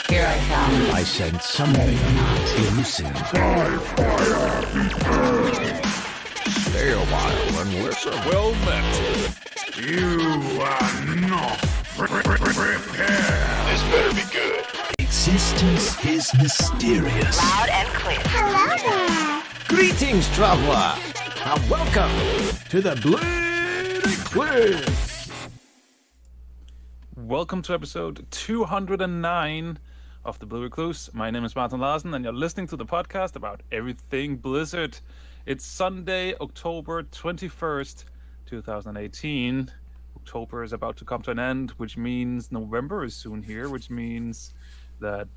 Here I come. I sense something not elusive. Stay a while and listen. Well met. You are not prepared. This better be good. Existence is mysterious. Loud and clear. Hello there. Greetings, traveler, and welcome to the Recluse. Welcome to episode 209 of the Blue Recluse. My name is Martin Larsen, and you're listening to the podcast about everything Blizzard. It's Sunday, October 21st, 2018. October is about to come to an end, which means November is soon here, which means that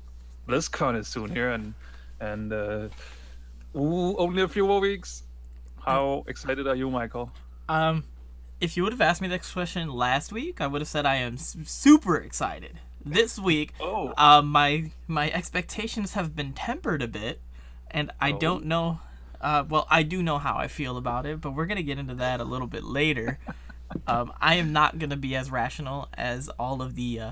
BlizzCon is soon here, and only a few more weeks. How excited are you, Michael? If you would have asked me this question last week, I would have said I am super excited. This week, my expectations have been tempered a bit, and I don't know. Well, I do know how I feel about it, but we're gonna get into that a little bit later. I am not gonna be as rational as all of the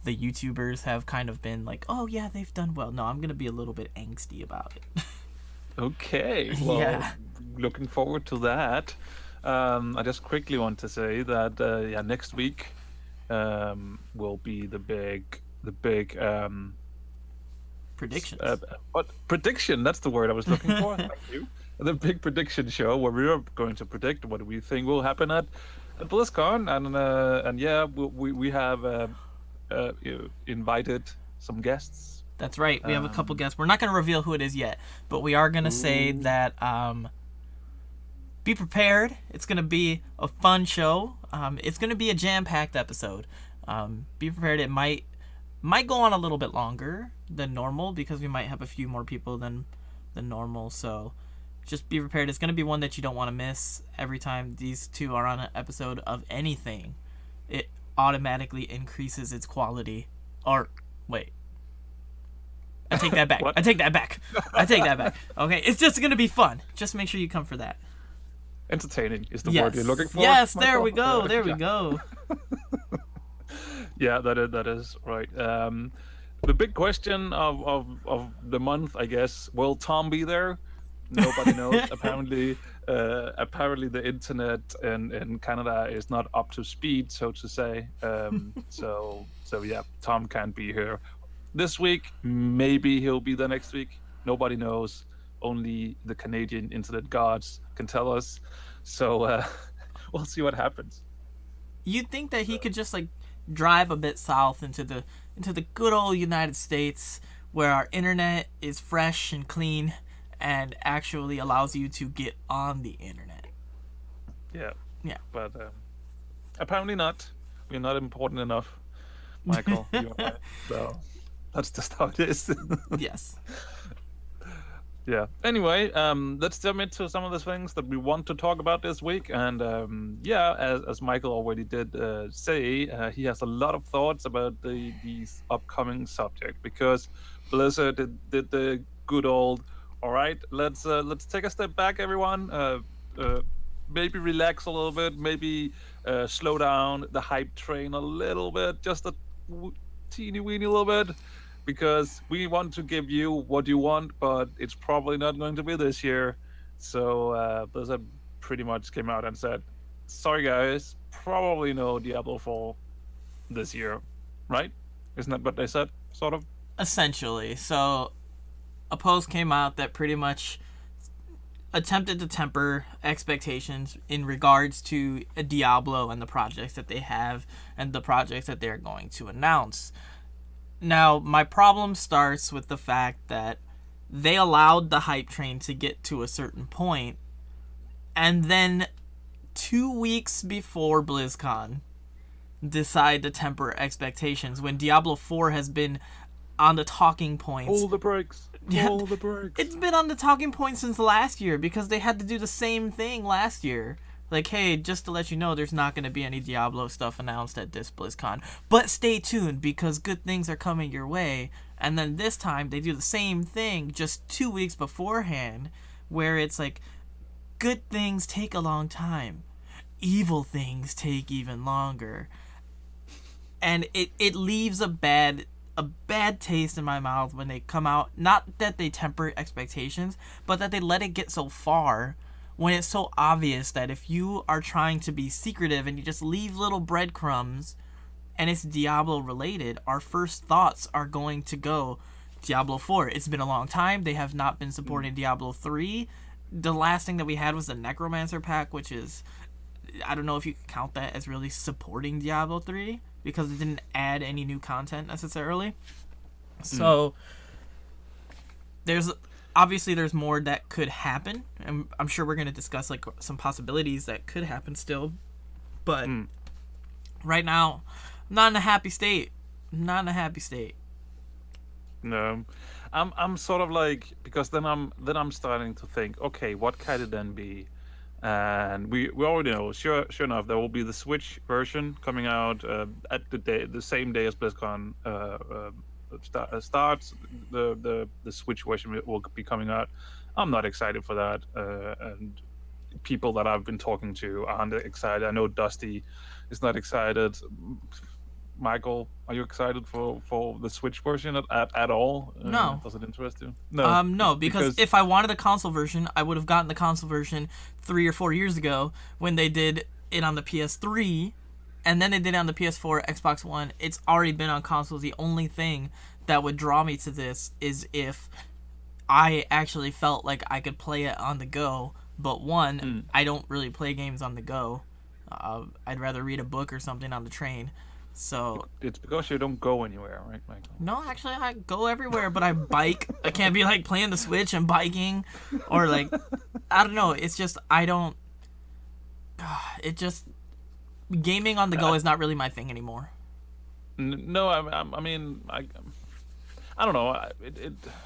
YouTubers have kind of been like, oh yeah, they've done well. No, I'm gonna be a little bit angsty about it. Okay, well, Yeah. Looking forward to that. I just quickly want to say that next week will be the big Predictions. Prediction? That's the word I was looking for. Thank you. The big prediction show where we are going to predict what we think will happen at BlizzCon, and we have invited some guests. That's right. We have a couple guests. We're not going to reveal who it is yet, but we are going to say that be prepared. It's going to be a fun show. It's going to be a jam-packed episode. Be prepared. It might go on a little bit longer than normal because we might have a few more people than normal. So just be prepared. It's going to be one that you don't want to miss. Every time these two are on an episode of anything, it automatically increases its quality. Or, wait. I take that back. I take that back. Okay, it's just going to be fun. Just make sure you come for that. Entertaining is the word you're looking for. Yes, Michael? there we go. There we go. Yeah, that is right. The big question of the month, I guess, will Tom be there? Nobody knows. Apparently the internet in Canada is not up to speed, so to say. So yeah, Tom can't be here this week. Maybe he'll be there next week. Nobody knows. Only the Canadian internet gods can tell us. So we'll see what happens. You'd think that he could just like drive a bit south into the good old United States, where our internet is fresh and clean and actually allows you to get on the internet. Yeah. But apparently not. We're not important enough, Michael. You are right. So that's just how it is. Yes. Yeah. Anyway, let's jump into some of the things that we want to talk about this week. And as Michael already did say, he has a lot of thoughts about these upcoming subject, because Blizzard did the good old, all right, let's take a step back, everyone. Maybe relax a little bit. Maybe slow down the hype train a little bit, just a teeny weeny little bit. Because we want to give you what you want, but it's probably not going to be this year. So Blizzard pretty much came out and said, sorry guys, probably no Diablo 4 this year, right? Isn't that what they said, sort of? Essentially. So a post came out that pretty much attempted to temper expectations in regards to Diablo and the projects that they have and the projects that they're going to announce. Now, my problem starts with the fact that they allowed the hype train to get to a certain point, and then 2 weeks before BlizzCon, decide to temper expectations when Diablo 4 has been on the talking points. Pull the brakes. Pull the brakes. It's been on the talking point since last year because they had to do the same thing last year. Like, hey, just to let you know, there's not going to be any Diablo stuff announced at this BlizzCon. But stay tuned, because good things are coming your way. And then this time, they do the same thing just 2 weeks beforehand, where it's like, good things take a long time. Evil things take even longer. And it leaves a bad a bad taste in my mouth when they come out. Not that they temper expectations, but that they let it get so far when it's so obvious that if you are trying to be secretive and you just leave little breadcrumbs and it's Diablo related, our first thoughts are going to go Diablo 4. It's been a long time. They have not been supporting Diablo 3. The last thing that we had was the Necromancer pack, which is, I don't know if you could count that as really supporting Diablo 3 because it didn't add any new content necessarily. So there's more that could happen, and I'm sure we're going to discuss like some possibilities that could happen still. But right now, I'm not in a happy state. No, I'm sort of like, because then I'm starting to think, okay, what can it then be? And we already know, sure enough, there will be the Switch version coming out at the same day as BlizzCon starts. The Switch version will be coming out. I'm not excited for that, and people that I've been talking to aren't excited. I know Dusty is not excited. Michael, are you excited for the Switch version at all? No. Does it interest you? No. No, because if I wanted a console version, I would have gotten the console version 3 or 4 years ago when they did it on the PS3, and then they did it on the PS4, Xbox One. It's already been on consoles. The only thing that would draw me to this is if I actually felt like I could play it on the go. But one, I don't really play games on the go. I'd rather read a book or something on the train. So it's because you don't go anywhere, right, Michael? No, actually, I go everywhere, but I bike. I can't be like playing the Switch and biking, or like, I don't know. It's just gaming on the go is not really my thing anymore. No, I mean, I don't know.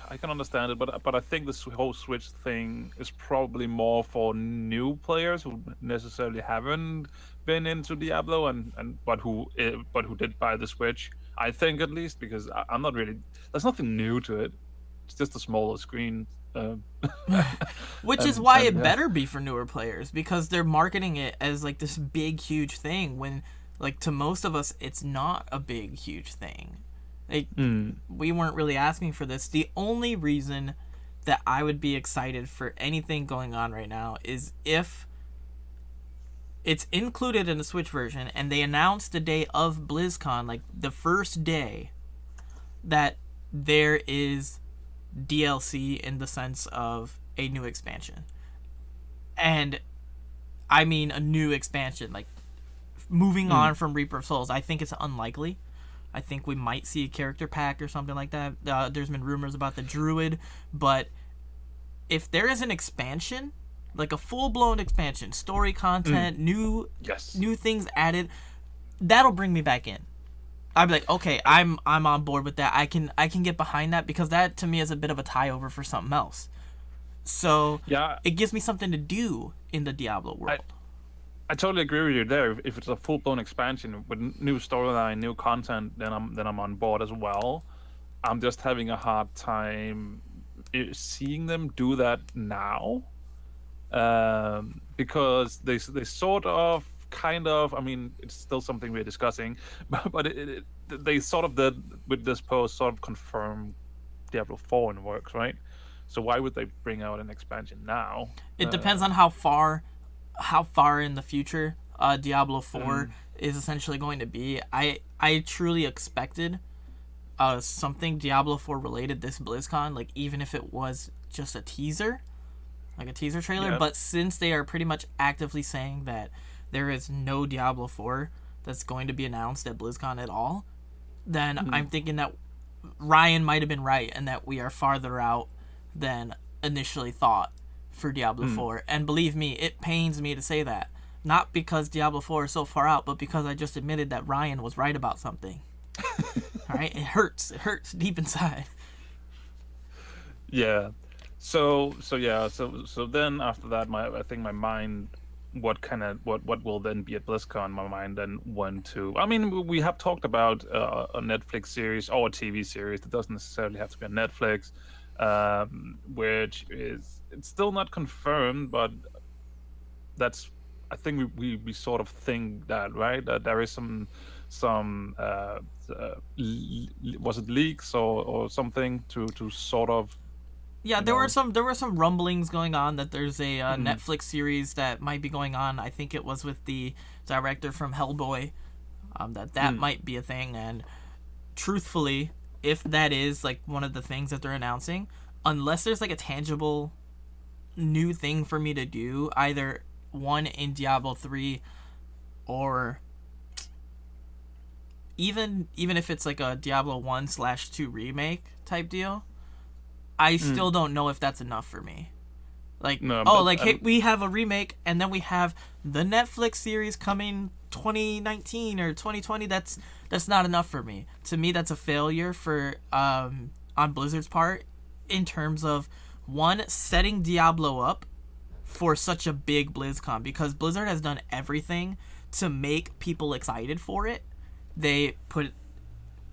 I can understand it, but I think this whole Switch thing is probably more for new players who necessarily haven't been into Diablo but who did buy the Switch. I think, at least, because I'm not really. There's nothing new to it. It's just a smaller screen. Which is why it better be for newer players, because they're marketing it as like this big huge thing when, like, to most of us it's not a big huge thing. Like, we weren't really asking for this. The only reason that I would be excited for anything going on right now is if it's included in the Switch version and they announced the day of BlizzCon, like the first day, that there is DLC in the sense of a new expansion. And I mean a new expansion, like moving on from Reaper of Souls. I think it's unlikely. I think we might see a character pack or something like that. There's been rumors about the Druid, but if there is an expansion, like a full-blown expansion, story content, new things added, that'll bring me back in. I'd be like, okay, I'm on board with that. I can get behind that, because that to me is a bit of a tie over for something else. So it gives me something to do in the Diablo world. I totally agree with you there. If it's a full-blown expansion with new storyline, new content, then I'm on board as well. I'm just having a hard time seeing them do that now, because they sort of, kind of. I mean, it's still something we're discussing, but they sort of did with this post sort of confirm Diablo 4 in works, right? So why would they bring out an expansion now? It depends on how far in the future Diablo 4 is essentially going to be. I truly expected something Diablo 4 related this BlizzCon, like even if it was just a teaser, like a teaser trailer. But since they are pretty much actively saying that there is no Diablo 4 that's going to be announced at BlizzCon at all, then I'm thinking that Ryan might have been right and that we are farther out than initially thought for Diablo 4. And believe me, it pains me to say that. Not because Diablo 4 is so far out, but because I just admitted that Ryan was right about something. Alright? It hurts. It hurts deep inside. Yeah. So then after that, I think my mind, what will then be at BlizzCon, my mind then went to, I mean, we have talked about a Netflix series or a TV series. It doesn't necessarily have to be on Netflix, which is, it's still not confirmed, but that's, I think we sort of think that, right, that there is some some was it leaks or something to sort of. Yeah, You there know. were some rumblings going on that there's a Netflix series that might be going on. I think it was with the director from Hellboy. That might be a thing, and truthfully, if that is like one of the things that they're announcing, unless there's like a tangible new thing for me to do, either one in Diablo 3 or even if it's like a Diablo 1/2 remake type deal, I still don't know if that's enough for me. Like, No, oh, but like, hey, we have a remake, and then we have the Netflix series coming 2019 or 2020. That's not enough for me. To me, that's a failure for on Blizzard's part in terms of one, setting Diablo up for such a big BlizzCon, because Blizzard has done everything to make people excited for it. They put,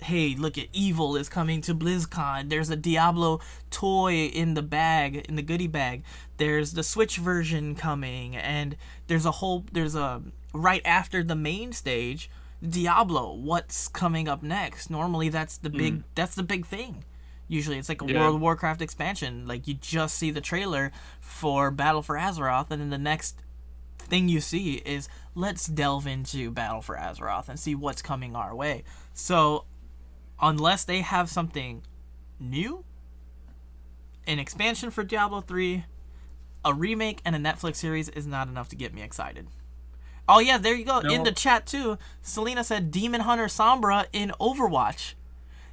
hey, look at Evil is coming to BlizzCon. There's a Diablo toy in the bag, in the goodie bag. There's the Switch version coming, and there's a right after the main stage, Diablo. What's coming up next? Normally that's the big thing. Usually it's like a World of Warcraft expansion. Like, you just see the trailer for Battle for Azeroth, and then the next thing you see is, let's delve into Battle for Azeroth and see what's coming our way. So unless they have something new, an expansion for Diablo 3, a remake, and a Netflix series is not enough to get me excited. Oh yeah, there you go. No. In the chat too, Selena said Demon Hunter Sombra in Overwatch.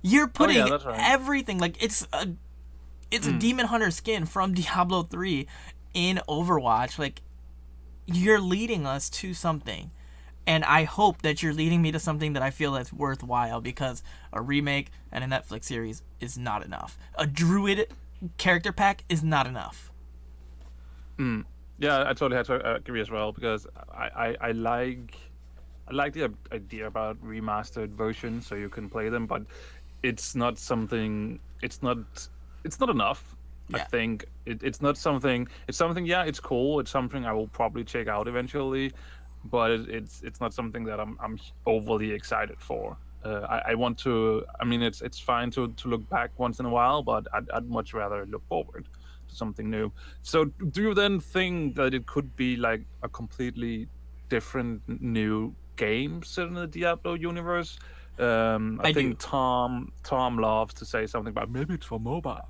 You're putting that's right. everything, like, it's a Demon Hunter skin from Diablo 3 in Overwatch. Like, you're leading us to something. And I hope that you're leading me to something that I feel that's worthwhile, because a remake and a Netflix series is not enough. A Druid character pack is not enough. Yeah, I totally have to agree as well, because I like the idea about remastered versions so you can play them, but it's not something. It's not enough. I Yeah. think it's not something. It's something. Yeah, it's cool. It's something I will probably check out eventually, but it's not something that I'm overly excited for. I want to. I mean, it's fine to look back once in a while, but I'd much rather look forward to something new. So, do you then think that it could be like a completely different new game set in the Diablo universe? I think do. Tom loves to say something about maybe it's for mobile.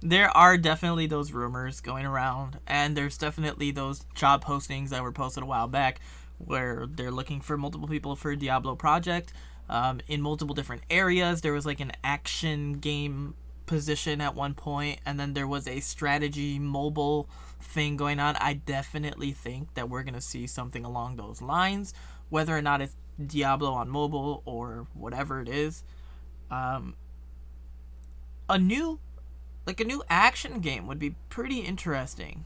There are definitely those rumors going around, and there's definitely those job postings that were posted a while back where they're looking for multiple people for a Diablo project in multiple different areas. There was like an action game position at one point, and then there was a strategy mobile thing going on. I definitely think that we're going to see something along those lines, whether or not it's Diablo on mobile or whatever it is. A new action game would be pretty interesting.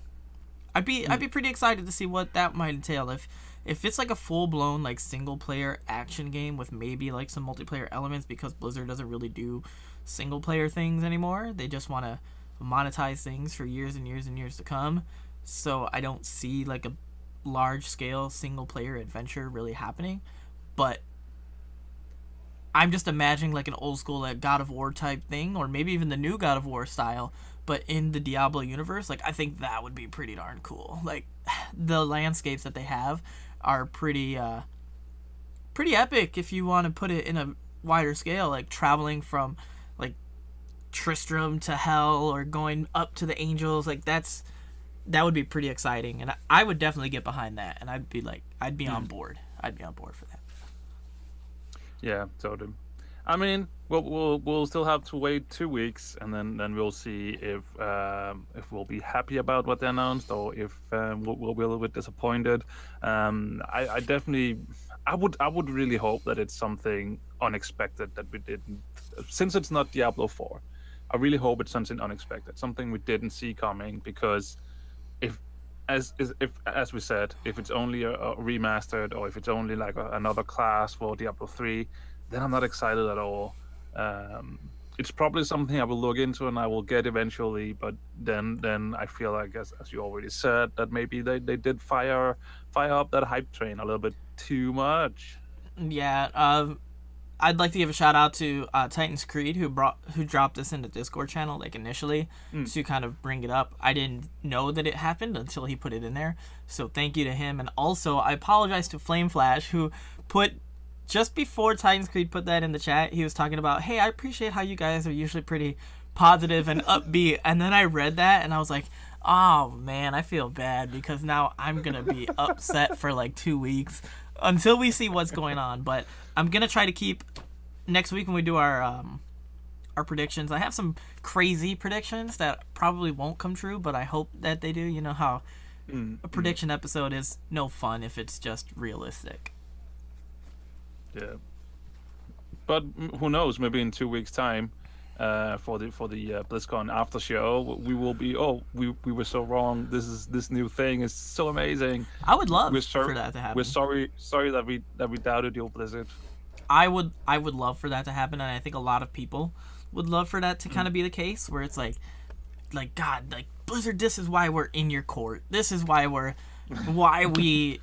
I'd be pretty excited to see what that might entail. If it's like a full blown like single player action game with maybe like some multiplayer elements, because Blizzard doesn't really do single player things anymore. They just want to monetize things for years and years and years to come. So I don't see like a large scale single player adventure really happening. But I'm just imagining like an old school like God of War type thing, or maybe even the new God of War style, but in the Diablo universe. Like, I think that would be pretty darn cool. Like, the landscapes that they have are pretty epic if you want to put it in a wider scale, like traveling from like Tristram to Hell or going up to the angels. Like, that would be pretty exciting, and I would definitely get behind that, and I'd be on board. I'd be on board for that. Yeah, totally. I mean, we'll still have to wait 2 weeks, and then we'll see if we'll be happy about what they announced, or if we'll be a little bit disappointed. I definitely, I would really hope that it's something unexpected that we didn't, since it's not Diablo 4. I really hope it's something unexpected, something we didn't see coming, because if as we said, if it's only a remastered, or if it's only like another class for Diablo 3, then I'm not excited at all. It's probably something I will look into and I will get eventually, but then I feel like, as you already said, that maybe they did fire up that hype train a little bit too much. Yeah, I'd like to give a shout out to Titans Creed who dropped this in the Discord channel like initially to kind of bring it up. I didn't know that it happened until he put it in there, so thank you to him. And also I apologize to Flame Flash who put just before Titans Creed put that in the chat. He was talking about, hey, I appreciate how you guys are usually pretty positive and upbeat, and then I read that and I was like, oh man, I feel bad because now I'm gonna be upset for like 2 weeks until we see what's going on. But I'm gonna try to keep next week when we do our predictions. I have some crazy predictions that probably won't come true, but I hope that they do. You know how a prediction episode is no fun if it's just realistic. Yeah. But who knows? Maybe in 2 weeks' time, for the BlizzCon after show, we will be. Oh, we were so wrong. This new thing is so amazing. I would love for that to happen. We're sorry that we doubted your Blizzard. I would love for that to happen, and I think a lot of people would love for that to kind of be the case, where it's like God, like Blizzard, this is why we're in your court. This is why we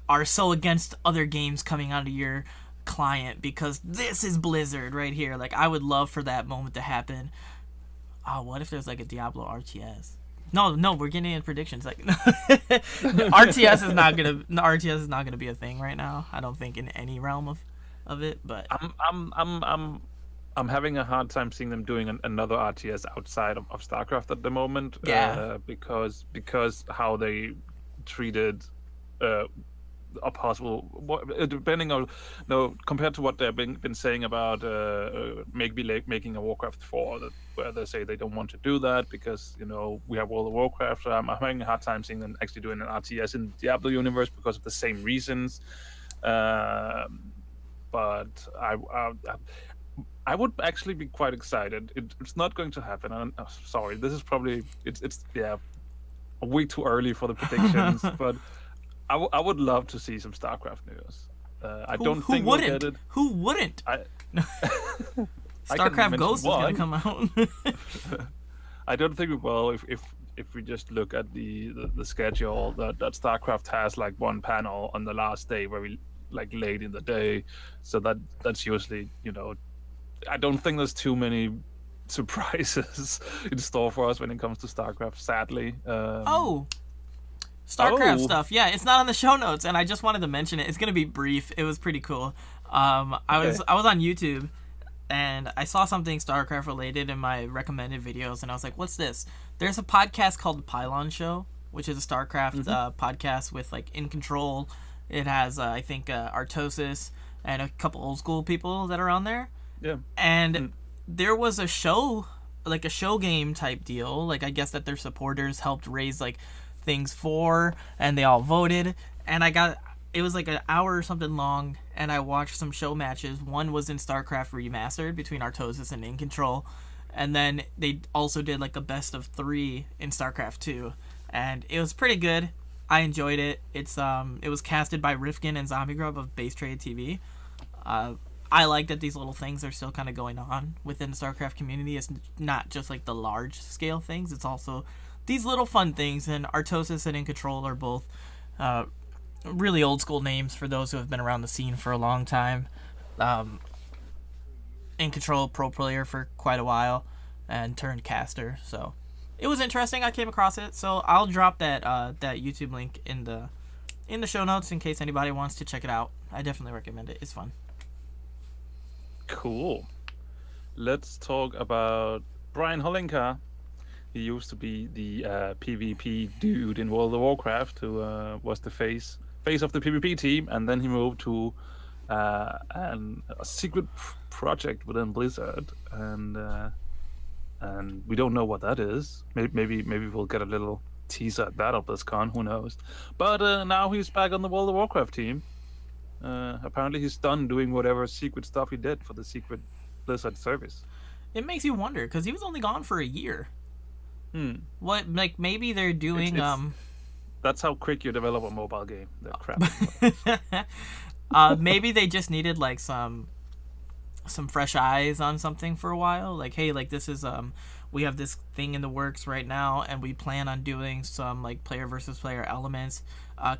are so against other games coming onto your client, because this is Blizzard right here. Like, I would love for that moment to happen. Oh, what if there's like a Diablo RTS? No, we're getting in predictions. Like, RTS is not gonna be a thing right now. I don't think in any realm of it. But I'm having a hard time seeing them doing another RTS outside of StarCraft at the moment. Yeah. Because how they treated a possible, depending on, compared to what they've been saying about making a Warcraft 4, where they say they don't want to do that because we have World of Warcraft. So I'm having a hard time seeing them actually doing an RTS in Diablo universe because of the same reasons. But I would actually be quite excited. It's not going to happen. I'm sorry. This is probably it's way too early for the predictions, but. I would love to see some StarCraft news. I don't think we'll get it. Who wouldn't? StarCraft Ghost is going to come out. I don't think we will. If we just look at the schedule that StarCraft has, like one panel on the last day, where we like late in the day, so that's usually I don't think there's too many surprises in store for us when it comes to StarCraft. Sadly. StarCraft stuff. Yeah, it's not on the show notes, and I just wanted to mention it. It's gonna be brief. It was pretty cool. I was on YouTube, and I saw something StarCraft related in my recommended videos, and I was like, "What's this?" There's a podcast called The Pylon Show, which is a StarCraft podcast with like In Control. It has I think Artosis and a couple old school people that are on there. Yeah. And there was a show, like a show game type deal. Like, I guess that their supporters helped raise like things for, and they all voted, and it was like an hour or something long, and I watched some show matches. One was in StarCraft Remastered between Artosis and In Control, and then they also did like a best of 3 in StarCraft 2, and it was pretty good. I enjoyed it. It was casted by Rifkin and Zombie Grub of Base Trade TV. I like that these little things are still kind of going on within the StarCraft community. It's not just like the large scale things, it's also these little fun things, and Artosis and In Control are both really old school names for those who have been around the scene for a long time. In Control, pro player for quite a while, and turned caster. So it was interesting. I came across it, so I'll drop that YouTube link in the show notes in case anybody wants to check it out. I definitely recommend it. It's fun. Cool. Let's talk about Brian Holinka. He used to be the PvP dude in World of Warcraft, who was the face of the PvP team, and then he moved to a secret project within Blizzard, and we don't know what that is. Maybe we'll get a little teaser at that at BlizzCon. Who knows? But now he's back on the World of Warcraft team. Apparently, he's done doing whatever secret stuff he did for the secret Blizzard service. It makes you wonder, because he was only gone for a year. What, like, maybe they're doing That's how quick you develop a mobile game. That crap. Maybe they just needed like some fresh eyes on something for a while. Like, hey, like this is we have this thing in the works right now, and we plan on doing some like player versus player elements.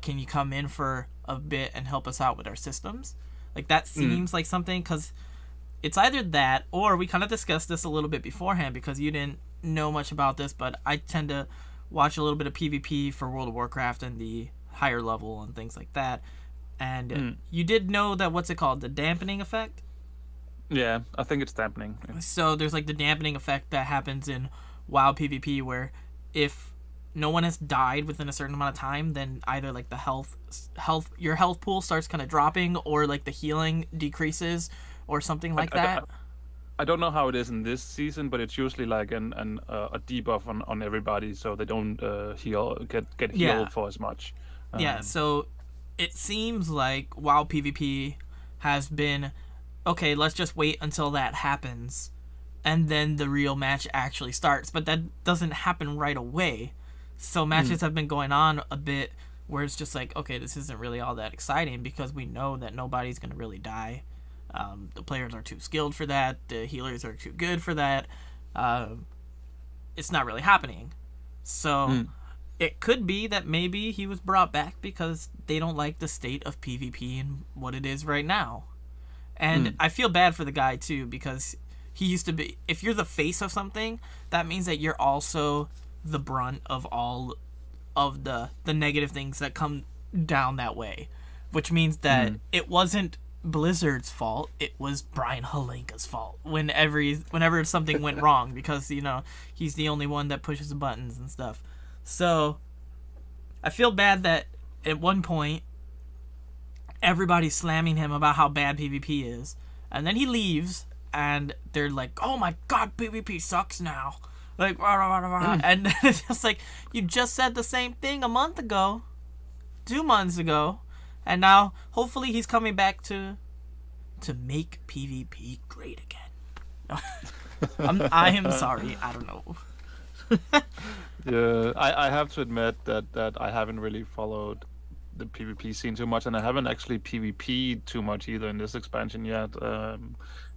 Can you come in for a bit and help us out with our systems? Like, that seems like something, because it's either that, or we kind of discussed this a little bit beforehand, because you didn't know much about this, but I tend to watch a little bit of PvP for World of Warcraft and the higher level and things like that. And you did know that, what's it called, the dampening effect? Yeah, I think it's dampening. So there's like the dampening effect that happens in WoW PvP, where if no one has died within a certain amount of time, then either like the your health pool starts kind of dropping, or like the healing decreases, or something like that. I don't know how it is in this season, but it's usually like a debuff on everybody, so they don't get healed for as much. Yeah, so it seems like WoW PvP has been, okay, let's just wait until that happens, and then the real match actually starts. But that doesn't happen right away. So matches have been going on a bit where it's just like, okay, this isn't really all that exciting, because we know that nobody's going to really die. The players are too skilled for that. The healers are too good for that. It's not really happening. So it could be that maybe he was brought back because they don't like the state of PvP and what it is right now. And I feel bad for the guy too, because he used to be, if you're the face of something, that means that you're also the brunt of all of the negative things that come down that way, which means that it wasn't Blizzard's fault, it was Brian Holinka's fault whenever something went wrong, because, you know, he's the only one that pushes the buttons and stuff. So I feel bad that at one point everybody's slamming him about how bad PvP is, and then he leaves and they're like, oh my god, PvP sucks now, like rah, rah, rah, rah. And then it's just like, you just said the same thing a month ago, 2 months ago, and now hopefully he's coming back to make PvP great again. I am sorry, I don't know. Yeah, I have to admit that I haven't really followed the PvP scene too much, and I haven't actually PvP'd too much either in this expansion yet.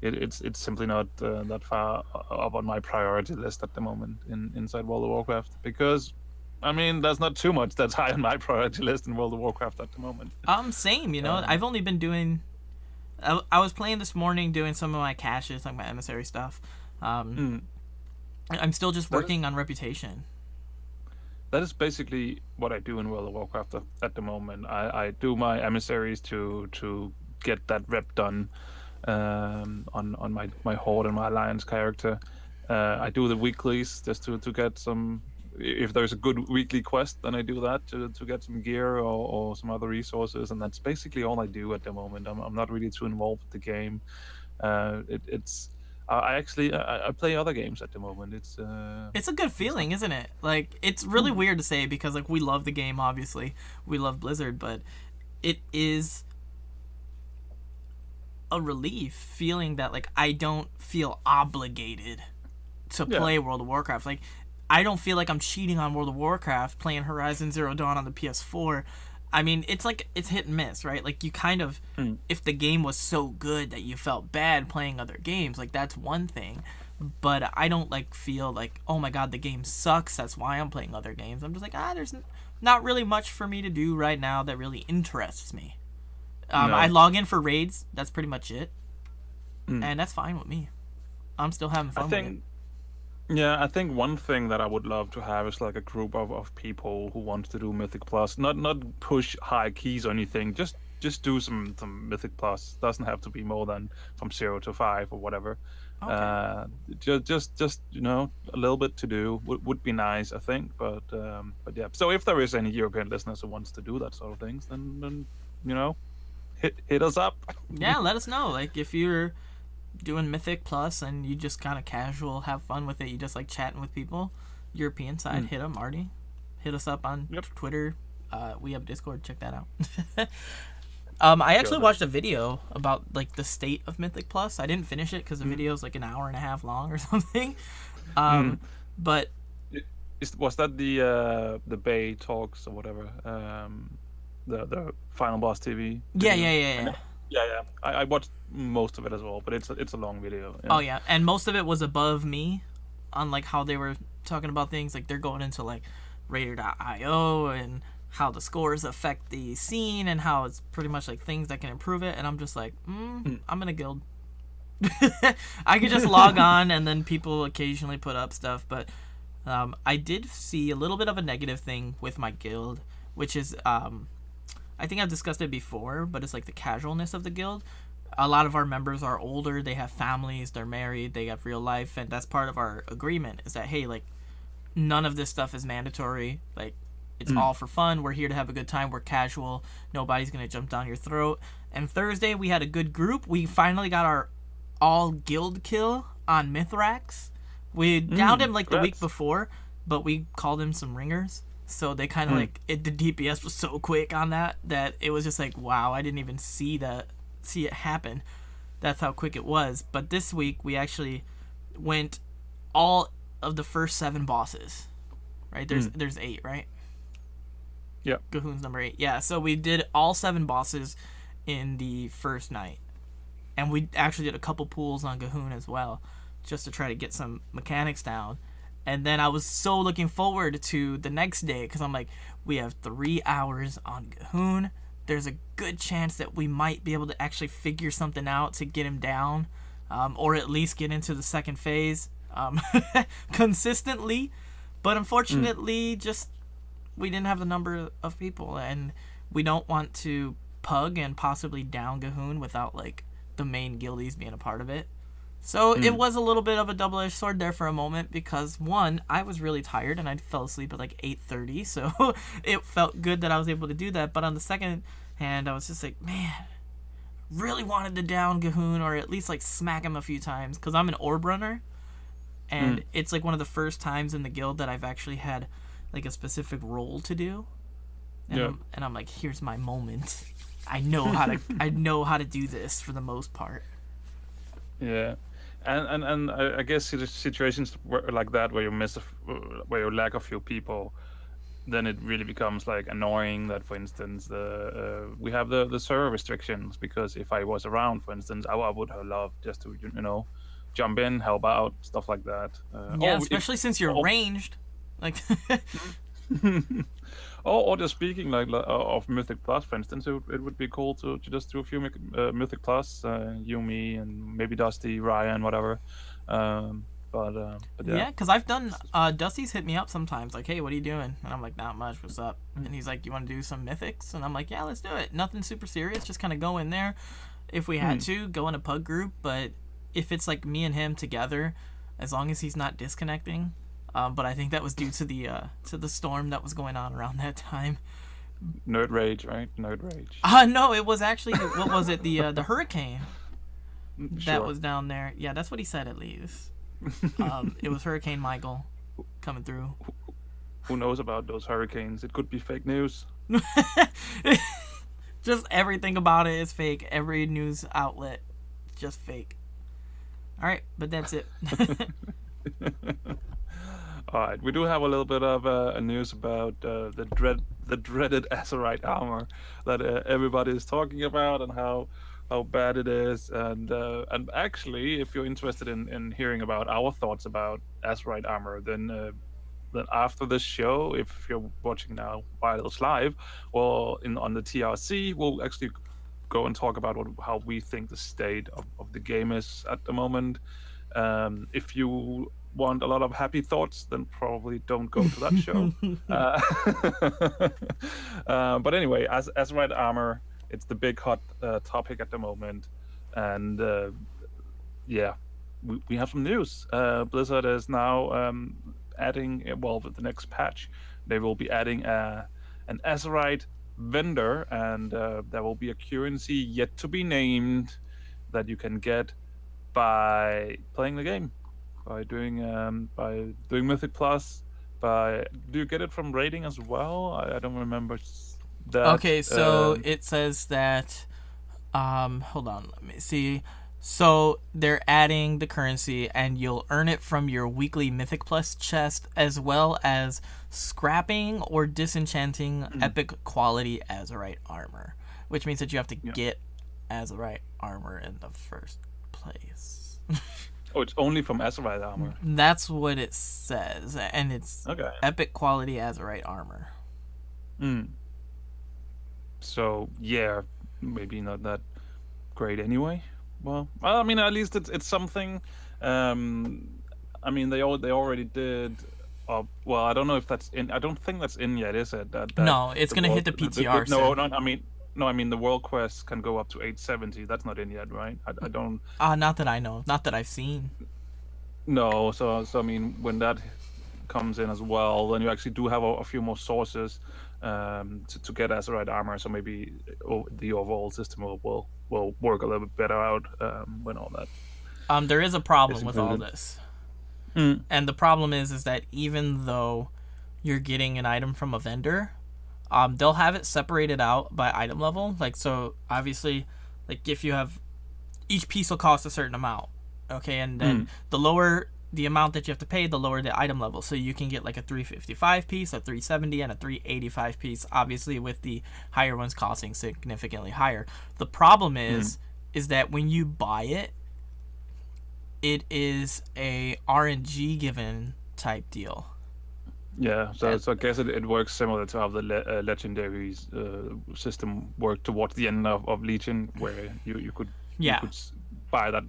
It's simply not that far up on my priority list at the moment inside World of Warcraft, because I mean, there's not too much that's high on my priority list in World of Warcraft at the moment. Same, you know. I've only been doing... I was playing this morning, doing some of my caches, like my emissary stuff. I'm still just working on reputation. That is basically what I do in World of Warcraft at the moment. I do my emissaries to get that rep done on my Horde and my Alliance character. I do the weeklies just to get some... If there's a good weekly quest, then I do that to get some gear or some other resources, and that's basically all I do at the moment. I'm not really too involved with the game. I play other games at the moment. It's a good feeling, isn't it? Like, it's really weird to say, because like we love the game, obviously we love Blizzard, but it is a relief feeling that like I don't feel obligated to play World of Warcraft. Like, I don't feel like I'm cheating on World of Warcraft playing Horizon Zero Dawn on the PS4. I mean, it's like, it's hit and miss, right? Like, you kind of, if the game was so good that you felt bad playing other games, like, that's one thing. But I don't, like, feel like, oh my god, the game sucks, that's why I'm playing other games. I'm just like, there's not really much for me to do right now that really interests me. No. I log in for raids, that's pretty much it. And that's fine with me. I'm still having fun with it. Yeah, I think one thing that I would love to have is like a group of people who wants to do Mythic Plus. Not push high keys or anything. Just do some Mythic Plus. Doesn't have to be more than from 0 to 5 or whatever. Okay. Just you know, a little bit to do would be nice, I think. But yeah. So if there is any European listeners who wants to do that sort of things, then you know, hit us up. Yeah, let us know. Like, if you're doing Mythic Plus and you just kind of casual have fun with it, you just like chatting with people, European side, hit them. Marty, hit us up on Twitter. We have Discord, check that out. I actually watched a video about like the state of Mythic Plus. I didn't finish it because the video is like an hour and a half long or something. But was that the Bay talks or whatever, the Final Boss TV video? Yeah. Yeah. I watched most of it as well, but it's a long video. Yeah. Oh yeah, and most of it was above me, on like how they were talking about things. Like, they're going into like Raider.io and how the scores affect the scene and how it's pretty much like things that can improve it. And I'm just like, I'm in a guild. I could just log on and then people occasionally put up stuff. But I did see a little bit of a negative thing with my guild, which is, I think I've discussed it before, but it's like the casualness of the guild. A lot of our members are older, they have families, they're married, they have real life, and that's part of our agreement is that, hey, like, none of this stuff is mandatory. Like, it's all for fun. We're here to have a good time. We're casual. Nobody's going to jump down your throat. And Thursday, we had a good group. We finally got our all guild kill on Mithrax. We downed him like the week before, but we called him some ringers. So they kind of like, the DPS was so quick on that it was just like, wow, I didn't even see it happen. That's how quick it was. But this week we actually went all of the first 7 bosses. Right? There's 8, right? Yeah. Gahoon's number 8. Yeah, so we did all 7 bosses in the first night. And we actually did a couple pools on Gahoon as well, just to try to get some mechanics down. And then I was so looking forward to the next day because I'm like, we have 3 hours on Gahoon. There's a good chance that we might be able to actually figure something out to get him down, or at least get into the second phase consistently. But unfortunately, just we didn't have the number of people, and we don't want to pug and possibly down Gahoon without like the main guildies being a part of it. So it was a little bit of a double-edged sword there for a moment because, one, I was really tired and I fell asleep at like 8:30, so it felt good that I was able to do that. But on the second hand, I was just like, man, really wanted to down Gahoon or at least like smack him a few times because I'm an orb runner, and it's like one of the first times in the guild that I've actually had like a specific role to do. And, I'm like, here's my moment. I know how to do this for the most part. Yeah. And I guess situations like that where you where you lack a few people, then it really becomes like annoying that, for instance, we have the server restrictions, because if I was around, for instance, I would have loved just to jump in, help out, stuff like that. Especially since you're ranged, like. or just speaking like of Mythic Plus, for instance, it would be cool to just do a few Mythic Plus, you, me, and maybe Dusty, Ryan, whatever. But yeah, because I've done. Dusty's hit me up sometimes, like, "Hey, what are you doing?" And I'm like, "Not much. What's up?" And he's like, "You want to do some Mythics?" And I'm like, "Yeah, let's do it. Nothing super serious. Just kind of go in there. If we had to, go in a pug group. But if it's like me and him together, as long as he's not disconnecting." But I think that was due to the storm that was going on around that time. Nerd rage, right? Nerd rage. No, it was actually, what was it? The hurricane that was down there. Yeah, that's what he said at least. It was Hurricane Michael coming through. Who knows about those hurricanes? It could be fake news. Just everything about it is fake. Every news outlet, just fake. All right, but that's it. All right, we do have a little bit of news about the dreaded Azerite armor that everybody is talking about and how bad it is. And actually, if you're interested in hearing about our thoughts about Azerite armor, then after this show, if you're watching now while it's live, or on the TRC, we'll actually go and talk about how we think the state of the game is at the moment. If you want a lot of happy thoughts, then probably don't go to that show. But anyway, as Azerite armor, it's the big hot topic at the moment, and we have some news. Blizzard is now adding, with the next patch, they will be adding an Azerite vendor, and there will be a currency yet to be named that you can get by playing the game. By doing Mythic Plus, do you get it from raiding as well? I don't remember that. Okay, so it says that. Hold on, let me see. So they're adding the currency, and you'll earn it from your weekly Mythic Plus chest, as well as scrapping or disenchanting epic quality Azerite armor, which means that you have to get Azerite armor in the first place. Oh, it's only from Azerite armor. That's what it says, and it's epic quality Azerite armor. So yeah, maybe not that great anyway. Well, I mean, at least it's something. I mean, they already did. Well, I don't know if that's in. I don't think that's in yet, is it? That No, it's the gonna hit world. the PTR No, soon. no. I mean, no. I mean, the world quest can go up to 870. That's not in yet, right? I don't. Not that I know. Not that I've seen. No. So I mean, when that comes in as well, then you actually do have a few more sources to get Azerite armor. So maybe the overall system will work a little bit better out when all that There is a is problem with all included. this. Mm. And the problem is that even though you're getting an item from a vendor, they'll have it separated out by item level. Like, so obviously, like if you have, each piece will cost a certain amount. Okay, and then the lower the amount that you have to pay, the lower the item level. So you can get like a 355 piece, a 370, and a 385 piece. Obviously, with the higher ones costing significantly higher. The problem is that when you buy it, it is a RNG given type deal. Yeah, so I guess it works similar to how the legendary system worked towards the end of Legion, where you could Yeah. buy that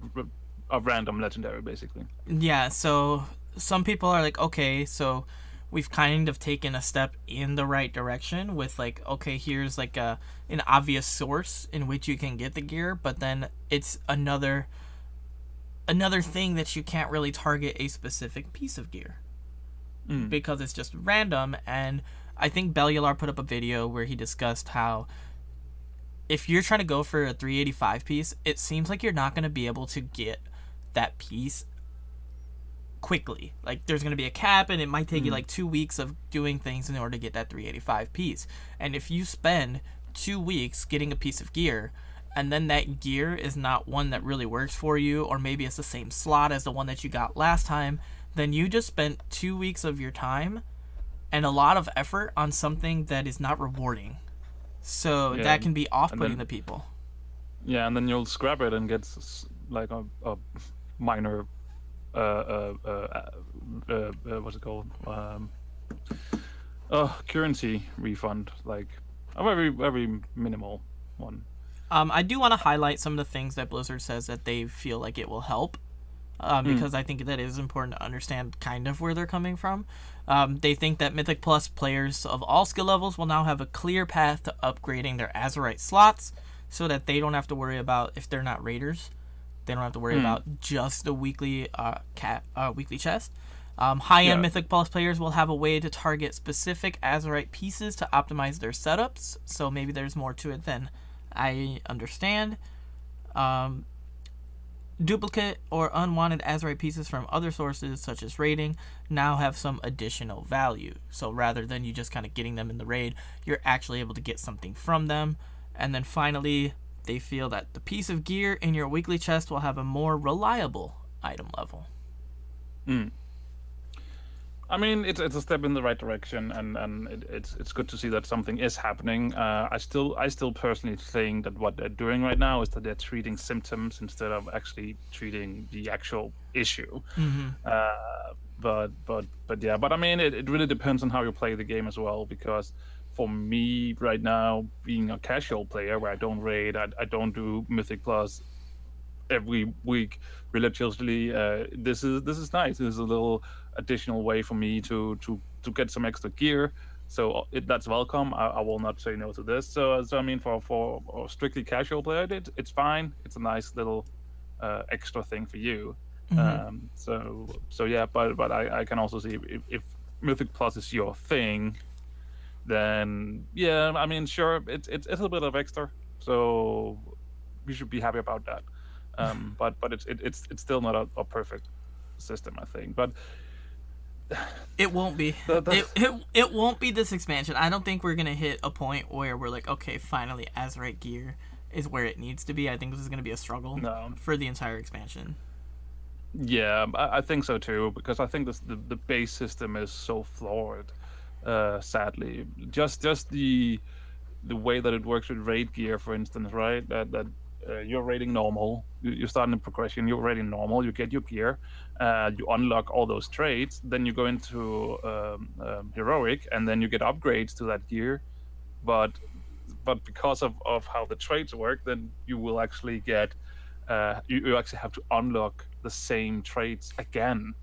a random legendary basically. Yeah, so some people are like, okay, so we've kind of taken a step in the right direction with like, okay, here's like an obvious source in which you can get the gear, but then it's another thing that you can't really target a specific piece of gear because it's just random. And I think Bellular put up a video where he discussed how if you're trying to go for a 385 piece, it seems like you're not going to be able to get that piece quickly. Like there's going to be a cap and it might take you like 2 weeks of doing things in order to get that 385 piece. And if you spend 2 weeks getting a piece of gear and then that gear is not one that really works for you, or maybe it's the same slot as the one that you got last time, then you just spent 2 weeks of your time and a lot of effort on something that is not rewarding. So that can be off-putting to people. Yeah, and then you'll scrap it and get like a minor what's it called? Currency refund, like a very minimal one. I do want to highlight some of the things that Blizzard says that they feel like it will help, because I think that it is important to understand kind of where they're coming from. They think that Mythic Plus players of all skill levels will now have a clear path to upgrading their Azerite slots so that they don't have to worry about, if they're not raiders, they don't have to worry about just the weekly weekly chest. High-end Mythic Plus players will have a way to target specific Azerite pieces to optimize their setups, so maybe there's more to it than I understand. Duplicate or unwanted Azerite pieces from other sources, such as raiding, now have some additional value. So rather than you just kind of getting them in the raid, you're actually able to get something from them. And then finally, they feel that the piece of gear in your weekly chest will have a more reliable item level. I mean, it's a step in the right direction, and it's good to see that something is happening. I still personally think that what they're doing right now is that they're treating symptoms instead of actually treating the actual issue. But I mean, it really depends on how you play the game as well. Because for me right now, being a casual player where I don't raid, I don't do Mythic Plus every week religiously, this is nice. This is a little additional way for me to get some extra gear, so that's welcome. I will not say no to this. So I mean, for a strictly casual player, it's fine. It's a nice little extra thing for you. So yeah, but I can also see if Mythic Plus is your thing, then yeah, I mean, sure, it's a bit of extra, so we should be happy about that. But it's still not a perfect system, I think. But it won't be. It won't be this expansion. I don't think we're gonna hit a point where we're like, okay, finally, Azerite gear is where it needs to be. I think this is gonna be a struggle for the entire expansion. Yeah, I think so too, because I think the base system is so flawed. Sadly, just the way that it works with raid gear, for instance, right? That you're raiding normal, you start in the progression, you're raiding normal, you get your gear, you unlock all those traits, then you go into heroic, and then you get upgrades to that gear. But but because of how the trades work, then you will actually get you actually have to unlock the same traits again,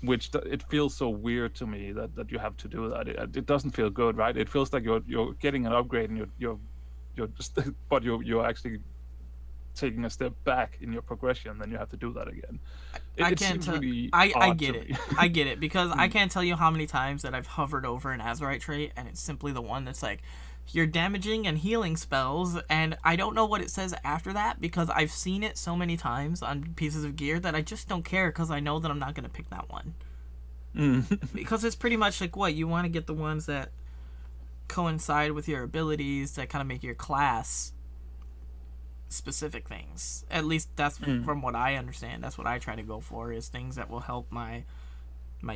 which it feels so weird to me that you have to do that. It doesn't feel good, right? It feels like you're getting an upgrade and you're just but you're actually taking a step back in your progression, then you have to do that again. I It can't seems tell. really I odd get to it. me. I get it because I can't tell you how many times that I've hovered over an Azerite trait and it's simply the one that's like your damaging and healing spells, and I don't know what it says after that because I've seen it so many times on pieces of gear that I just don't care because I know that I'm not gonna pick that one. Because it's pretty much like what you want to get, the ones that coincide with your abilities that kind of make your class specific things. At least that's from what I understand. That's what I try to go for, is things that will help my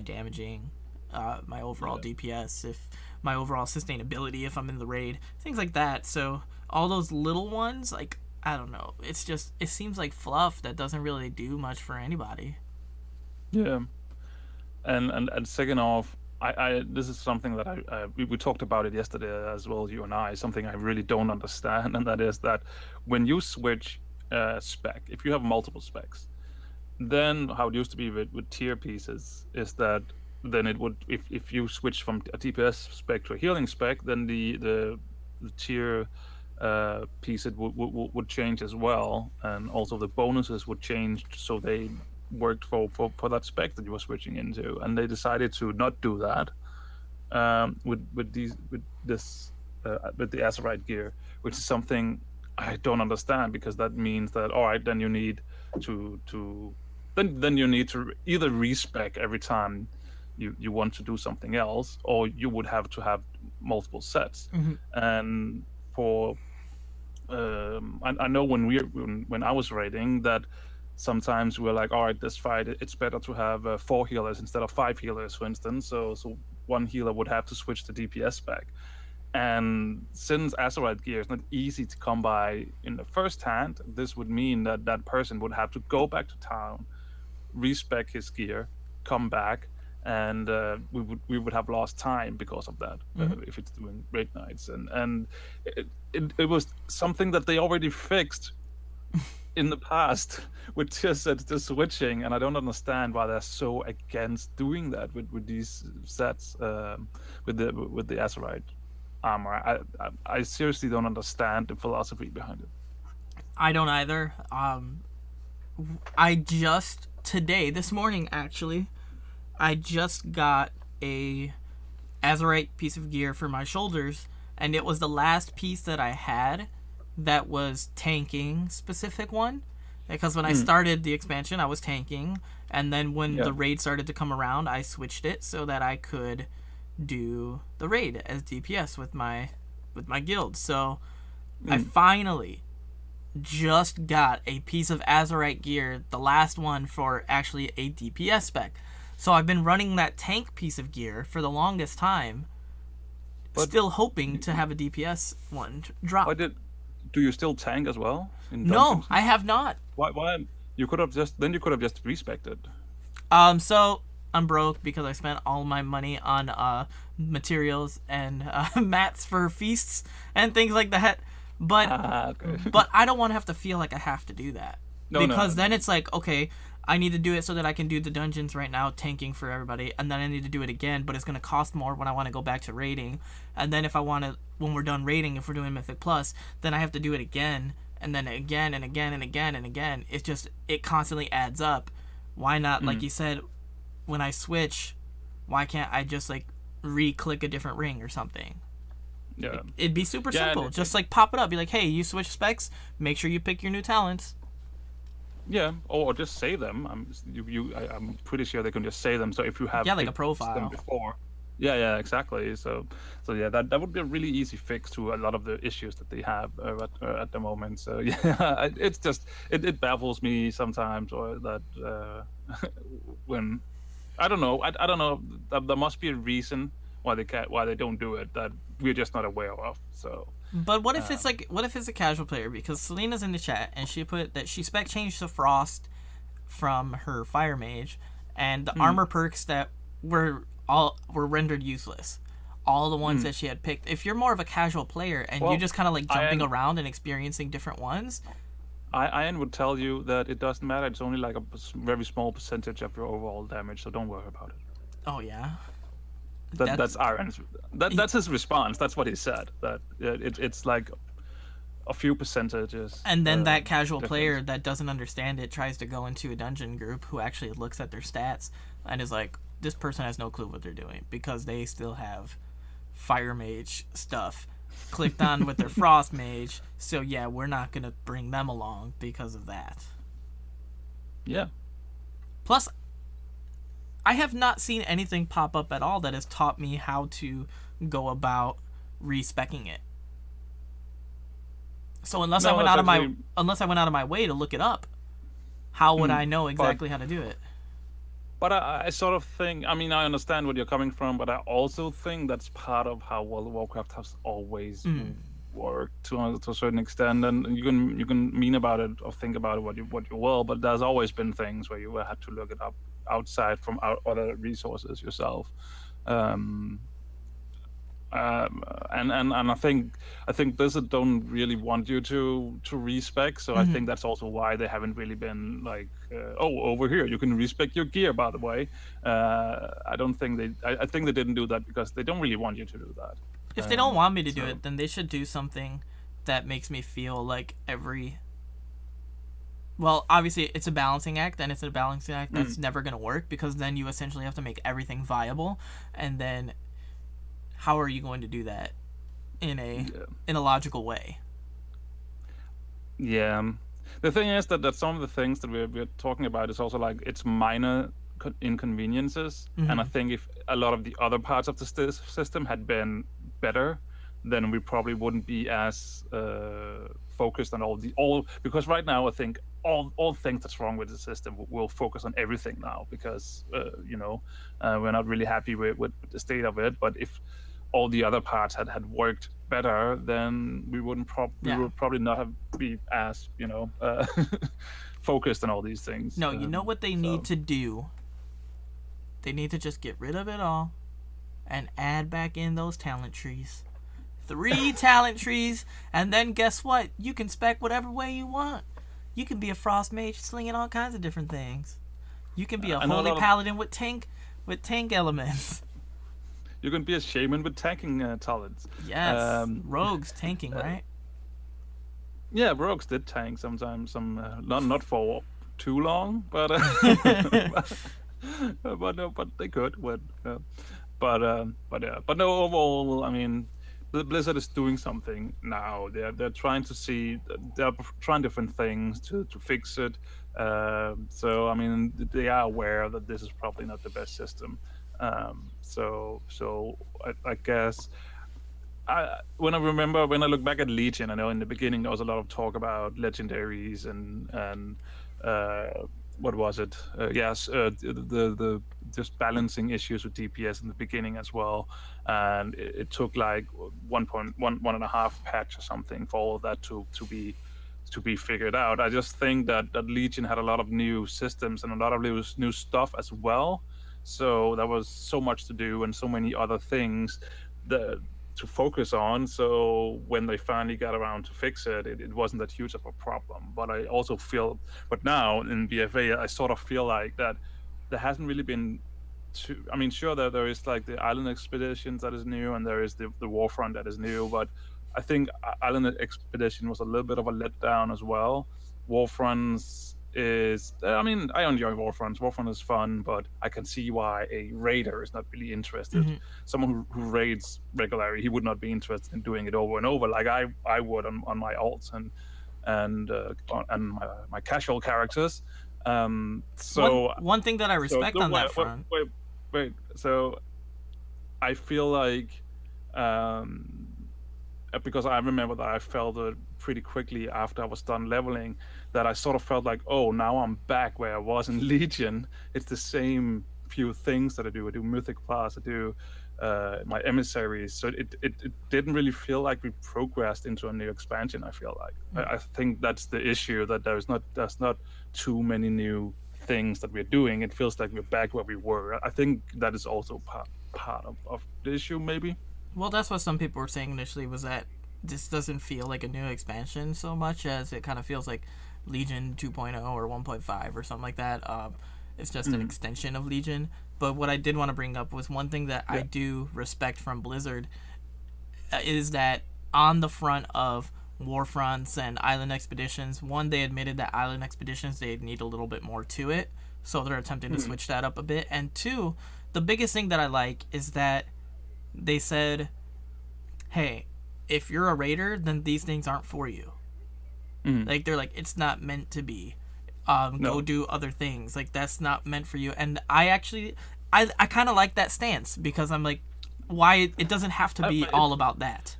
damaging, my overall DPS, if my overall sustainability if I'm in the raid, things like that. So all those little ones, like, I don't know, it's just, it seems like fluff that doesn't really do much for anybody. Yeah. And second off, I this is something that we talked about it yesterday as well, you and I, something I really don't understand, and that is that when you switch spec, if you have multiple specs, then how it used to be with tier pieces is that then it would, if you switch from a DPS spec to a healing spec, then the tier piece it would change as well, and also the bonuses would change so they worked for that spec that you were switching into, and they decided to not do that with the Azerite gear, which is something I don't understand, because that means that all right, then you need to then you need to either respec every time you want to do something else, or you would have to have multiple sets. And for I know when I was raiding that sometimes we're like, all right, this fight it's better to have 4 healers instead of 5 healers, for instance. So one healer would have to switch to DPS spec. And since Azerite gear is not easy to come by in the first hand, this would mean that that person would have to go back to town, respec his gear, come back, and we would have lost time because of that if it's doing raid nights. And it was something that they already fixed in the past with just the switching, and I don't understand why they're so against doing that with these sets with the Azerite armor. I seriously don't understand the philosophy behind it. I don't either. I just today, this morning actually, I just got a Azerite piece of gear for my shoulders, and it was the last piece that I had that was tanking specific one, because when I started the expansion I was tanking, and then when the raid started to come around I switched it so that I could do the raid as DPS with my guild. So I finally just got a piece of Azerite gear, the last one for actually a DPS spec. So I've been running that tank piece of gear for the longest time, but still hoping to have a DPS one drop. Do you still tank as well? No, I have not. Why? You could have just respected. So I'm broke because I spent all my money on materials and mats for feasts and things like that. But but I don't want to have to feel like I have to do that. Because then it's like, okay, I need to do it so that I can do the dungeons right now, tanking for everybody, and then I need to do it again, but it's going to cost more when I want to go back to raiding. And then if I want to, when we're done raiding, if we're doing Mythic Plus, then I have to do it again, and then again, and again, and again, and again. It's just, it constantly adds up. Why not, like you said, when I switch, why can't I just, like, re-click a different ring or something? Yeah. It'd be super simple. Just, like, pop it up. Be like, hey, you switch specs, make sure you pick your new talents. Yeah, or just save them. I'm pretty sure they can just save them. So if you have like a profile them before, yeah, exactly. So yeah, that would be a really easy fix to a lot of the issues that they have at the moment. So yeah, it's just it baffles me sometimes, or that when I don't know, there must be a reason why they don't do it that we're just not aware of. So. But what if it's a casual player? Because Selena's in the chat and she put that she spec changed to Frost from her Fire Mage, and the armor perks that were rendered useless. all the ones that she had picked. If you're more of a casual player and you're just kind of like jumping around and experiencing different ones, Ian would tell you that it doesn't matter. It's only like a very small percentage of your overall damage, so don't worry about it. oh yeah, That's Iron's. That's his response. That's what he said. That it's like a few percentages. and then that casual difference. player that doesn't understand it tries to go into a dungeon group who actually looks at their stats and is like, this person has no clue what they're doing because they still have fire mage stuff clicked on with their frost mage, so yeah, we're not gonna bring them along because of that. Yeah. Plus, I have not seen anything pop up at all that has taught me how to go about respecking it. So unless I went out of my way to look it up, how would I know exactly how to do it? But I sort of think, I mean, I understand where you're coming from, but I also think that's part of how World of Warcraft has always worked to a certain extent. And you can mean about it or think about it what you will, but there's always been things where you had to look it up outside from other resources yourself. And I think Blizzard don't really want you to respec, so I think that's also why they haven't really been like, over here you can respec your gear. By the way, I think they didn't do that because they don't really want you to do that. If they don't want me to do it, then they should do something that makes me feel like well, obviously it's a balancing act, and it's a balancing act that's never going to work because then you essentially have to make everything viable, and then how are you going to do that in a logical way? Yeah. The thing is that some of the things that we're talking about is also like it's minor inconveniences, and I think if a lot of the other parts of the system had been better, then we probably wouldn't be as focused on all because right now I think all things that's wrong with the system will focus on everything now because we're not really happy with the state of it. But if all the other parts had worked better, then we would probably not have be as focused on all these things. No, you know what they need to do? They need to just get rid of it all and add back in those talent trees. 3 talent trees, and then guess what? You can spec whatever way you want. You can be a frost mage slinging all kinds of different things. You can be a holy paladin with tank elements. You can be a shaman with tanking talents. Yes, rogues tanking, right? Yeah, rogues did tank sometimes. Not for too long, but but they could. But no. Overall, I mean, Blizzard is doing something now. They're trying different things to fix it. So I mean, they are aware that this is probably not the best system. So I guess when I look back at Legion, I know in the beginning there was a lot of talk about legendaries and what was it? The just balancing issues with DPS in the beginning as well, and it took like 1.1.5 patch or something for all of that to be figured out. I just think that Legion had a lot of new systems and a lot of new stuff as well. So there was so much to do and so many other things to focus on. So when they finally got around to fix it, it wasn't that huge of a problem. But I also feel, now in BFA, I sort of feel like that there hasn't really been I mean, sure, there is like the Island Expeditions that is new, and there is the Warfront that is new. But I think Island Expedition was a little bit of a letdown as well. Warfronts is, I mean, I enjoy Warfronts. Warfront is fun, but I can see why a raider is not really interested. Someone who raids regularly, he would not be interested in doing it over and over like I would on my alts and my casual characters. So one thing that I respect on that front. Wait. So I feel like because I remember that I felt it pretty quickly after I was done leveling, that I sort of felt like, oh, now I'm back where I was in Legion. It's the same few things that I do. I do Mythic Class, I do my emissaries. So it didn't really feel like we progressed into a new expansion, I feel like. I think that's the issue, that there's not too many new things that we're doing. It feels like we're back where we were. I think that is also part of the issue, maybe. Well, that's what some people were saying initially, was that this doesn't feel like a new expansion so much as it kind of feels like Legion 2.0 or 1.5 or something like that. It's just an extension of Legion. But what I did want to bring up was one thing that I do respect from Blizzard is that on the front of Warfronts and Island Expeditions, one, they admitted that Island Expeditions, they need a little bit more to it. So they're attempting to switch that up a bit. And two, the biggest thing that I like is that they said, hey, if you're a raider, then these things aren't for you. Like, they're like, it's not meant to be. Go do other things. Like, that's not meant for you. And I actually, I kind of like that stance, because I'm like, why, it doesn't have to be all about that.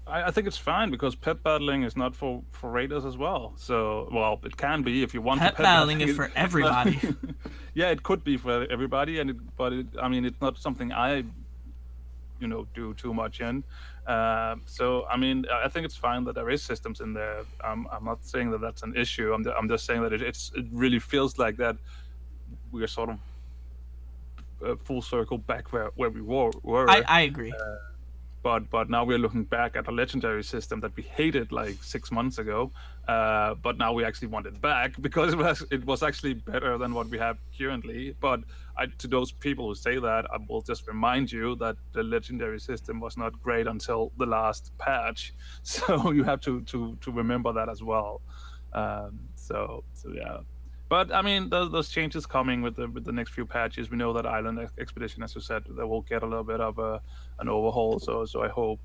I think it's fine, because pet battling is not for raiders as well. So, well, it can be if you want Pet to. battling is for everybody. Yeah, it could be for everybody, but I mean, it's not something I, do too much in. So, I mean, I think it's fine that there is systems in there. I'm not saying that that's an issue. I'm just saying that it really feels like that we're sort of full circle back where we were. I agree. But now we're looking back at a legendary system that we hated like 6 months ago. But now we actually want it back, because it was actually better than what we have currently. But to those people who say that, I will just remind you that the legendary system was not great until the last patch. So you have to remember that as well. So yeah. But I mean, those changes coming with the next few patches. We know that Island Expedition, as you said, they will get a little bit of an overhaul. So I hope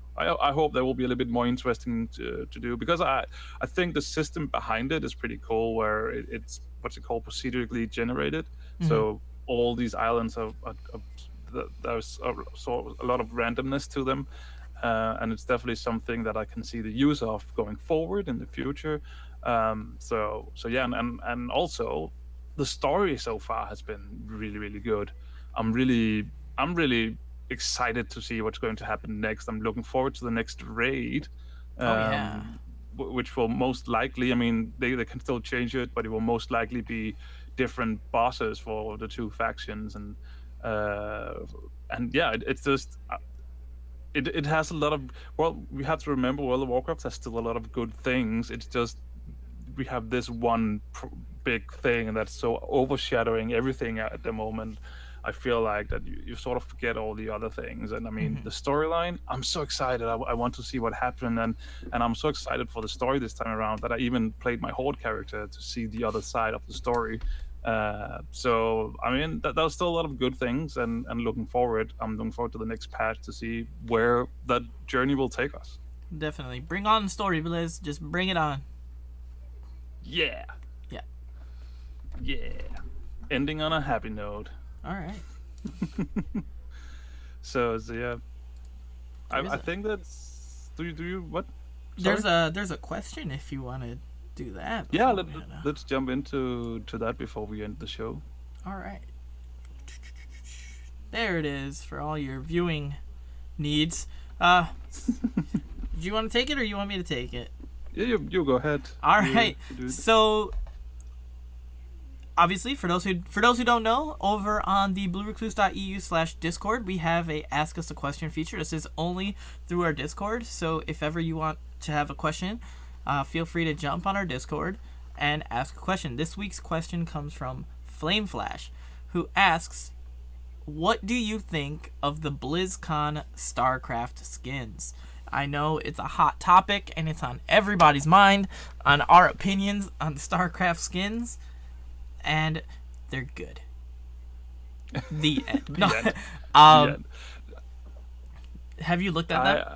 there will be a little bit more interesting to do, because I think the system behind it is pretty cool, where it's what's it called, procedurally generated. So all these islands there's a lot of randomness to them. And it's definitely something that I can see the use of going forward in the future. So yeah, and also the story so far has been really, really good. I'm really excited to see what's going to happen next. I'm looking forward to the next raid. Which will most likely, I mean, they can still change it, but it will most likely be different bosses for the two factions, and yeah, it's just. It has a lot of, well, we have to remember World of Warcraft has still a lot of good things. It's just we have this one big thing that's so overshadowing everything at the moment. I feel like that you sort of forget all the other things. And I mean, the storyline, I'm so excited. I want to see what happened, and I'm so excited for the story this time around that I even played my Horde character to see the other side of the story. So I mean, there's still a lot of good things, and looking forward. I'm looking forward to the next patch to see where that journey will take us. Definitely. Bring on the story, Blizz. Just bring it on. Yeah. Yeah. Yeah. Ending on a happy note. All right. So yeah. I think that's. Do you what? Sorry? There's a question if you want to do that. Yeah, let's jump into that before we end the show. All right. There it is for all your viewing needs. Do you want to take it, or you want me to take it? Yeah, you go ahead. All right. So obviously, for those who don't know, over on the bluerecluse.eu/Discord, we have a Ask Us a Question feature. This is only through our Discord. So if ever you want to have a question, feel free to jump on our Discord and ask a question. This week's question comes from Flame Flash, who asks, what do you think of the BlizzCon StarCraft skins? I know it's a hot topic, and it's on everybody's mind on our opinions on the StarCraft skins, and they're good. The end. No. The end. Have you looked at them?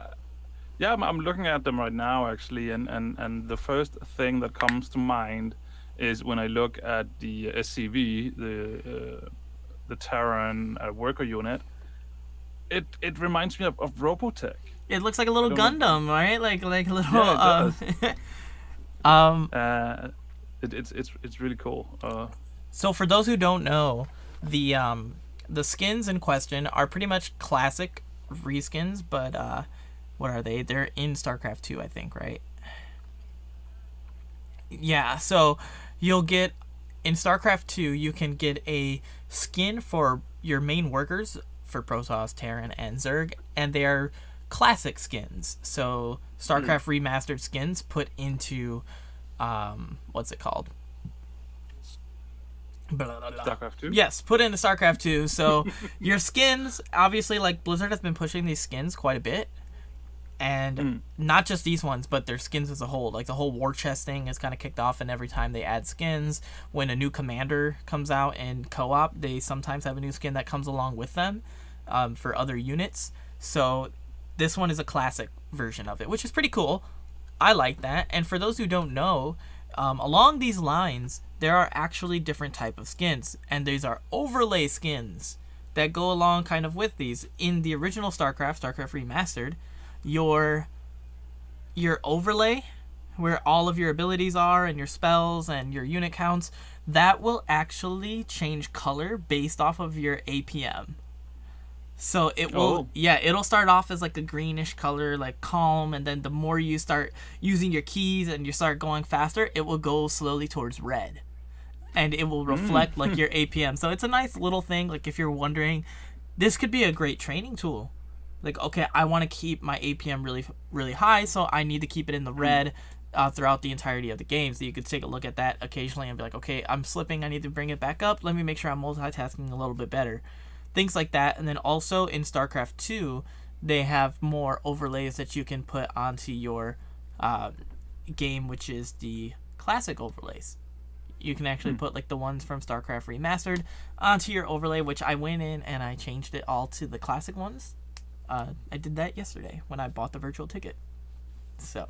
Yeah, I'm looking at them right now, actually, and the first thing that comes to mind is when I look at the SCV, the Terran worker unit. It reminds me of Robotech. It looks like a little Gundam, right? Like a little. Yeah, it does. It's really cool. So for those who don't know, the skins in question are pretty much classic reskins, but what are they? They're in StarCraft 2, I think, right? Yeah, so you'll get in StarCraft 2, you can get a skin for your main workers for Protoss, Terran, and Zerg, and they are classic skins. So StarCraft remastered skins put into what's it called? Blah, blah, blah. StarCraft 2? Yes, put into StarCraft 2. So your skins, obviously, like Blizzard has been pushing these skins quite a bit. And not just these ones, but their skins as a whole. Like the whole war chest thing is kind of kicked off, and every time they add skins, when a new commander comes out in co-op, they sometimes have a new skin that comes along with them for other units. So this one is a classic version of it, which is pretty cool. I like that. And for those who don't know, along these lines, there are actually different type of skins, and these are overlay skins that go along kind of with these. In the original StarCraft Remastered, your overlay, where all of your abilities are and your spells and your unit counts, that will actually change color based off of your APM. So it will, it'll start off as like a greenish color, like calm, and then the more you start using your keys and you start going faster, it will go slowly towards red. And it will reflect like your APM. So it's a nice little thing. Like if you're wondering, this could be a great training tool. Like, okay, I want to keep my APM really, really high, so I need to keep it in the red throughout the entirety of the game. So you could take a look at that occasionally and be like, okay, I'm slipping, I need to bring it back up. Let me make sure I'm multitasking a little bit better. Things like that. And then also in StarCraft 2, they have more overlays that you can put onto your game, which is the classic overlays. You can actually put like the ones from StarCraft Remastered onto your overlay, which I went in and I changed it all to the classic ones. I did that yesterday when I bought the virtual ticket. So.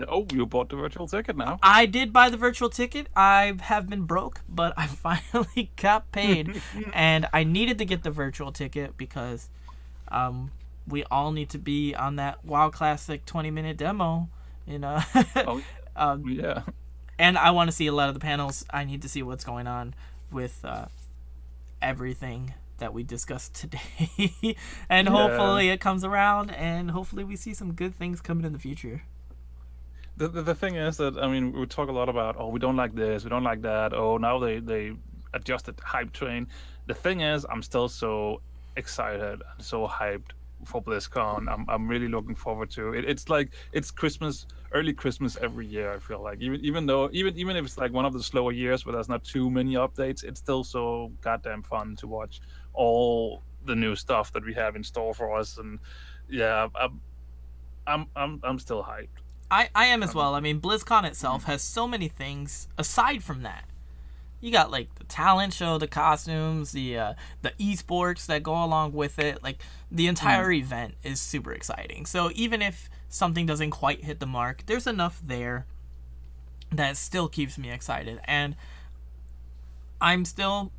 Oh, you bought the virtual ticket now? I did buy the virtual ticket. I have been broke, but I finally got paid. And I needed to get the virtual ticket because we all need to be on that WoW Classic 20-minute demo. You know? Yeah. And I want to see a lot of the panels. I need to see what's going on with everything that we discussed today. And hopefully it comes around, and hopefully we see some good things coming in the future. The thing is that, I mean, we talk a lot about, we don't like this, we don't like that, now they adjusted the hype train. The thing is, I'm still so excited and so hyped for BlizzCon. I'm really looking forward to it. It's like, it's Christmas, early Christmas every year, I feel like. Even if it's like one of the slower years where there's not too many updates, it's still so goddamn fun to watch all the new stuff that we have in store for us. And yeah, I'm still hyped. I am as well. I mean, BlizzCon itself has so many things aside from that. You got like the talent show, the costumes, the esports that go along with it. Like the entire event is super exciting. So even if something doesn't quite hit the mark, there's enough there that still keeps me excited. And I'm on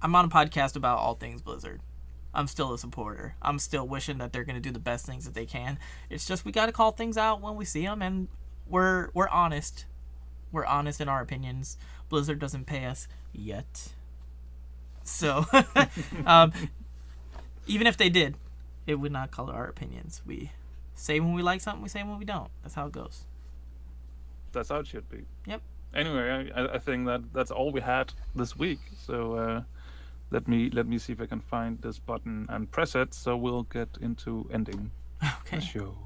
a podcast about all things Blizzard. I'm still a supporter. I'm still wishing that they're going to do the best things that they can. It's just we got to call things out when we see them, and we're honest. We're honest in our opinions. Blizzard doesn't pay us yet. So, even if they did, it would not color our opinions. We say when we like something, we say when we don't. That's how it goes. That's how it should be. Yep. Anyway, I think that's all we had this week. So let me see if I can find this button and press it. So we'll get into ending the show.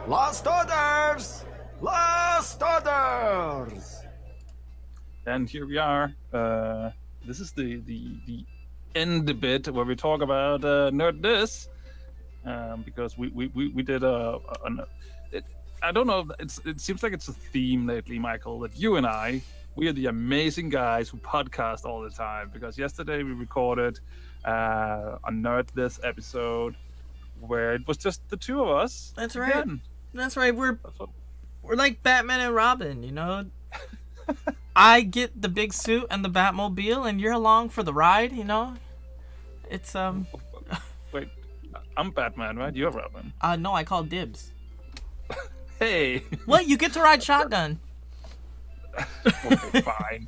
Last orders! Last orders! And here we are. This is the end bit where we talk about Nerd This. Because we did I don't know, it seems like it's a theme lately, Michael, that you and we are the amazing guys who podcast all the time. Because yesterday we recorded a Nerd This episode where it was just the two of us. That's right. Again. That's right. We're like Batman and Robin, you know. I get the big suit and the Batmobile, and you're along for the ride, you know. It's Wait, I'm Batman, right? You're Robin. No, I call dibs. Hey. What? You get to ride shotgun. Okay, fine.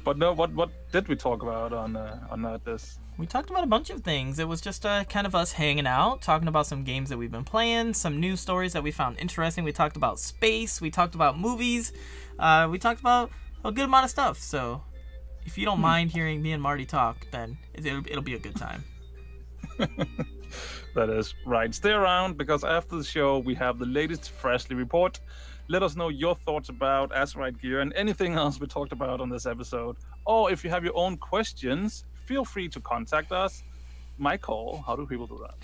But no, what did we talk about on this? We talked about a bunch of things. It was just kind of us hanging out, talking about some games that we've been playing, some news stories that we found interesting. We talked about space. We talked about movies. We talked about a good amount of stuff. So if you don't mind hearing me and Marty talk, then it'll be a good time. That is right. Stay around because after the show we have the latest Freshly report. Let us know your thoughts about Azerite gear and anything else we talked about on this episode. Or if you have your own questions, feel free to contact us. Michael, how do people do that?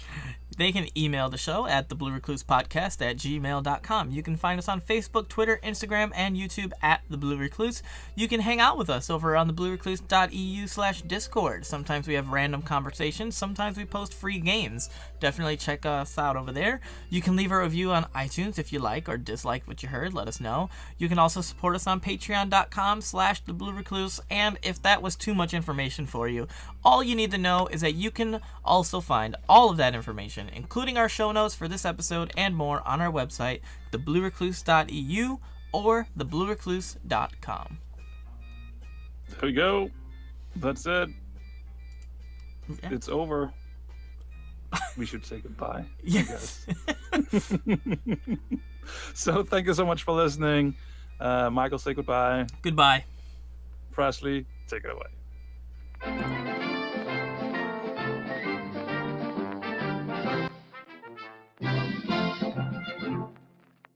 They can email the show at thebluereclusepodcast@gmail.com. You can find us on Facebook, Twitter, Instagram, and YouTube at The Blue Recluse. You can hang out with us over on thebluerecluse.eu/discord. Sometimes we have random conversations. Sometimes we post free games. Definitely check us out over there. You can leave a review on iTunes if you like or dislike what you heard. Let us know. You can also support us on patreon.com/thebluerecluse. And if that was too much information for you, all you need to know is that you can also find all of that information, including our show notes for this episode and more, on our website, thebluerecluse.eu or thebluerecluse.com. There we go. That's it. Yeah. It's over. We should say goodbye. Yes. I guess. So thank you so much for listening. Michael, say goodbye. Goodbye. Freshly, take it away.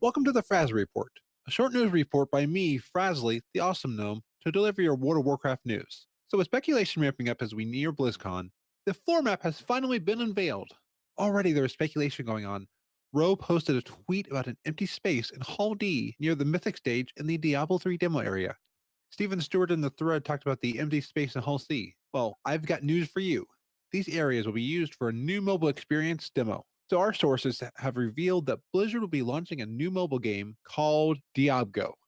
Welcome to the Fraz Report, a short news report by me, Frasley, the Awesome Gnome, to deliver your World of Warcraft news. So with speculation ramping up as we near BlizzCon, the floor map has finally been unveiled. Already there is speculation going on. Roe posted a tweet about an empty space in Hall D near the Mythic stage in the Diablo 3 demo area. Stephen Stewart in the thread talked about the empty space in Hall C. Well, I've got news for you. These areas will be used for a new mobile experience demo. So our sources have revealed that Blizzard will be launching a new mobile game called Diablo.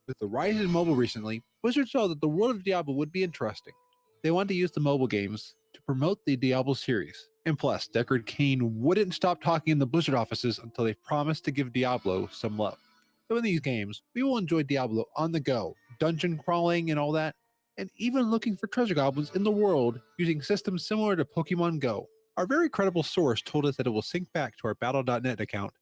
With the rise in mobile recently, Blizzard saw that the world of Diablo would be interesting. They wanted to use the mobile games to promote the Diablo series. And plus, Deckard Cain wouldn't stop talking in the Blizzard offices until they promised to give Diablo some love. So in these games, we will enjoy Diablo on the go, dungeon crawling and all that, and even looking for treasure goblins in the world using systems similar to Pokemon Go. Our very credible source told us that it will sync back to our Battle.net account,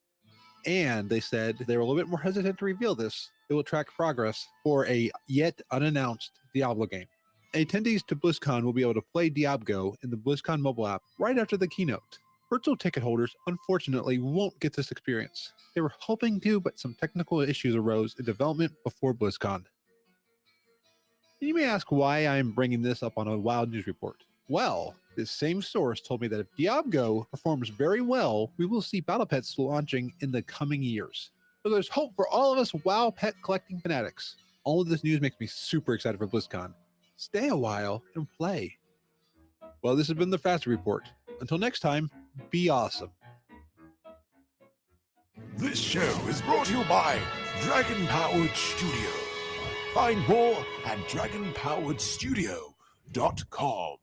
and they said they were a little bit more hesitant to reveal this. It will track progress for a yet unannounced Diablo game. Attendees to BlizzCon will be able to play Diablo in the BlizzCon mobile app right after the keynote. Virtual ticket holders, unfortunately, won't get this experience. They were hoping to, but some technical issues arose in development before BlizzCon. You may ask why I'm bringing this up on a wild news report. Well, this same source told me that if Diablo performs very well, we will see battle pets launching in the coming years. So there's hope for all of us WoW pet collecting fanatics. All of this news makes me super excited for BlizzCon. Stay a while and play. Well, this has been the Fast Report. Until next time, be awesome. This show is brought to you by Dragon Powered Studio. Find more at dragonpoweredstudio.com.